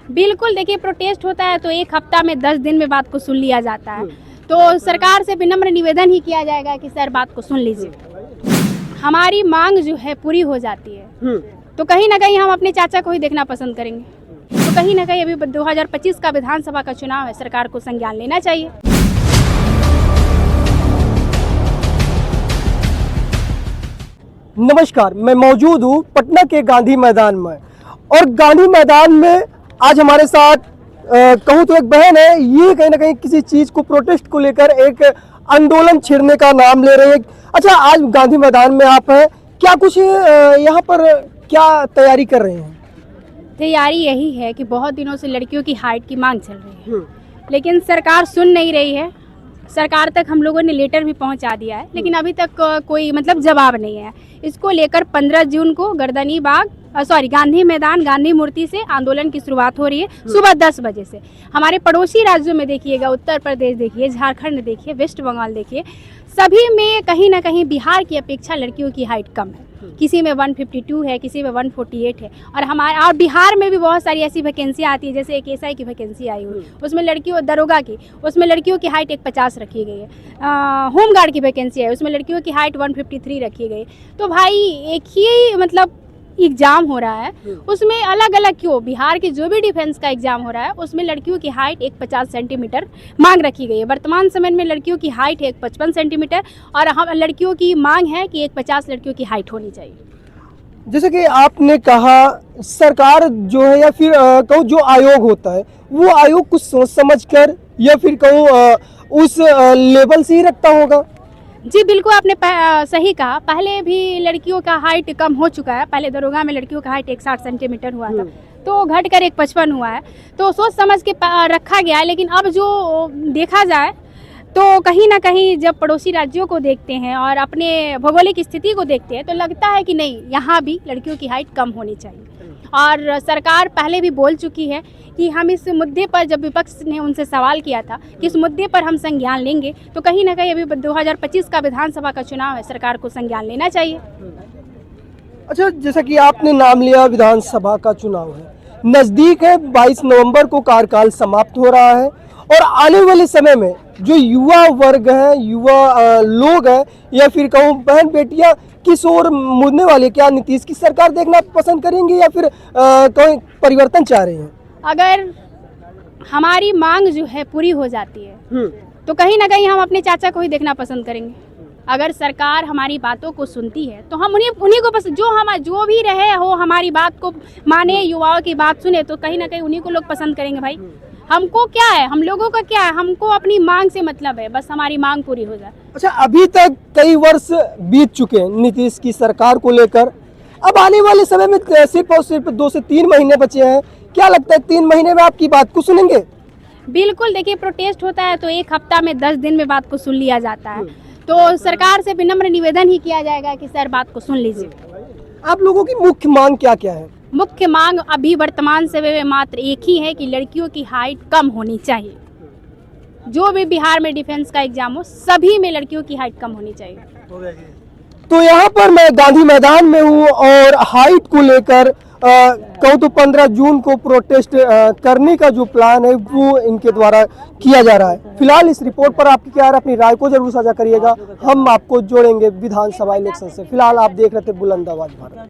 बिल्कुल, देखिए प्रोटेस्ट होता है तो एक हफ्ता में 10 दिन में बात को सुन लिया जाता है। तो सरकार से विनम्र निवेदन ही किया जाएगा कि सर बात को सुन लीजिए। हमारी मांग जो है पूरी हो जाती है तो कहीं ना कहीं हम अपने चाचा को ही देखना पसंद करेंगे। तो कहीं ना कहीं अभी 2025 का विधानसभा का चुनाव है, सरकार को संज्ञान लेना चाहिए। नमस्कार, मैं मौजूद हूँ पटना के गांधी मैदान में और गांधी मैदान में आज हमारे साथ कहूँ तो एक बहन है। ये कहीं ना कहीं किसी चीज़ को प्रोटेस्ट को लेकर एक आंदोलन छेड़ने का नाम ले रहे हैं। अच्छा, आज गांधी मैदान में आप हैं, क्या कुछ यहाँ पर क्या तैयारी कर रहे हैं? तैयारी यही है कि बहुत दिनों से लड़कियों की हाइट की मांग चल रही है, लेकिन सरकार सुन नहीं रही है। सरकार तक हम लोगों ने लेटर भी पहुंचा दिया है, लेकिन अभी तक कोई जवाब नहीं है। इसको लेकर 15 जून को गांधी मैदान गांधी मूर्ति से आंदोलन की शुरुआत हो रही है सुबह 10 बजे से। हमारे पड़ोसी राज्यों में देखिएगा, उत्तर प्रदेश देखिए, झारखंड देखिए, वेस्ट बंगाल देखिए, सभी में कहीं ना कहीं बिहार की अपेक्षा लड़कियों की हाइट कम है। किसी में 152 है, किसी में 148 है। और बिहार में भी बहुत सारी ऐसी वैकेंसी आती है, जैसे एक एसआई की वैकेंसी आई हुई, उसमें लड़कियों दरोगा की, उसमें लड़कियों की हाइट 150 रखी गई है। होमगार्ड की वैकेंसी है, उसमें लड़कियों की हाइट 153 रखी गई। तो भाई एक ही एग्जाम हो रहा है, उसमें अलग अलग क्यों? बिहार के जो भी डिफेंस का एग्जाम हो रहा है उसमें लड़कियों की हाइट 150 सेंटीमीटर मांग रखी गई है। वर्तमान समय में लड़कियों की हाइट है 155 सेंटीमीटर और हम लड़कियों की मांग है कि 150 लड़कियों की हाइट होनी चाहिए। जैसे कि आपने कहा, सरकार जो है या फिर कहूँ जो आयोग होता है, वो आयोग कुछ सोच समझ कर या फिर कहूँ उस लेवल से ही रखता होगा। जी बिल्कुल, आपने सही कहा। पहले भी लड़कियों का हाइट कम हो चुका है। पहले दरोगा में लड़कियों का हाइट 160 सेंटीमीटर हुआ था, तो घटकर 155 हुआ है। तो सोच समझ के रखा गया है। लेकिन अब जो देखा जाए तो कहीं ना कहीं जब पड़ोसी राज्यों को देखते हैं और अपने भौगोलिक स्थिति को देखते हैं तो लगता है कि नहीं, यहाँ भी लड़कियों की हाइट कम होनी चाहिए। और सरकार पहले भी बोल चुकी है कि हम इस मुद्दे पर, जब विपक्ष ने उनसे सवाल किया था कि इस मुद्दे पर हम संज्ञान लेंगे, तो कहीं ना कहीं अभी 2025 का विधानसभा का चुनाव है, सरकार को संज्ञान लेना चाहिए। अच्छा, जैसा कि आपने नाम लिया, विधानसभा का चुनाव है, नज़दीक है, 22 नवंबर को कार्यकाल समाप्त हो रहा है और आने वाले समय में जो युवा वर्ग है, युवा लोग हैं या फिर कहूँ बहन बेटियाँ किस ओर मुड़ने वाले? क्या नीतीश की सरकार देखना पसंद करेंगे या फिर कोई परिवर्तन चाह रहे हैं? अगर हमारी मांग जो है पूरी हो जाती है तो कहीं ना कहीं हम अपने चाचा को ही देखना पसंद करेंगे। अगर सरकार हमारी बातों को सुनती है तो हम उन्हीं को पसंद, जो भी रहे हो हमारी बात को माने, युवाओं की बात सुने, तो कहीं ना कहीं उन्हीं को लोग पसंद करेंगे। भाई हमको क्या है, हम लोगों का क्या है, हमको अपनी मांग से मतलब है, बस हमारी मांग पूरी हो जाए। अच्छा, अभी तक कई वर्ष बीत चुके हैं नीतीश की सरकार को लेकर। अब आने वाले समय में सिर्फ और सिर्फ 2 से 3 महीने बचे हैं। क्या लगता है 3 महीने में आपकी बात को सुनेंगे? बिल्कुल, देखिए प्रोटेस्ट होता है तो एक हफ्ता में 10 दिन में बात को सुन लिया जाता है। तो सरकार से विनम्र निवेदन ही किया जाएगा कि सर बात को सुन लीजिए। आप लोगों की मुख्य मांग क्या क्या है? मुख्य मांग अभी वर्तमान समय में मात्र एक ही है कि लड़कियों की हाइट कम होनी चाहिए। जो भी बिहार में डिफेंस का एग्जाम हो, सभी में लड़कियों की हाइट कम होनी चाहिए। तो यहाँ पर मैं गांधी मैदान में हूँ और हाइट को लेकर कहूँ तो 15 जून को प्रोटेस्ट करने का जो प्लान है वो इनके द्वारा किया जा रहा है। फिलहाल इस रिपोर्ट पर आपकी क्या है, अपनी राय को जरूर साझा करिएगा। हम आपको जोड़ेंगे विधानसभा इलेक्शन से। फिलहाल आप देख रहे थे बुलंद आवाज भारत।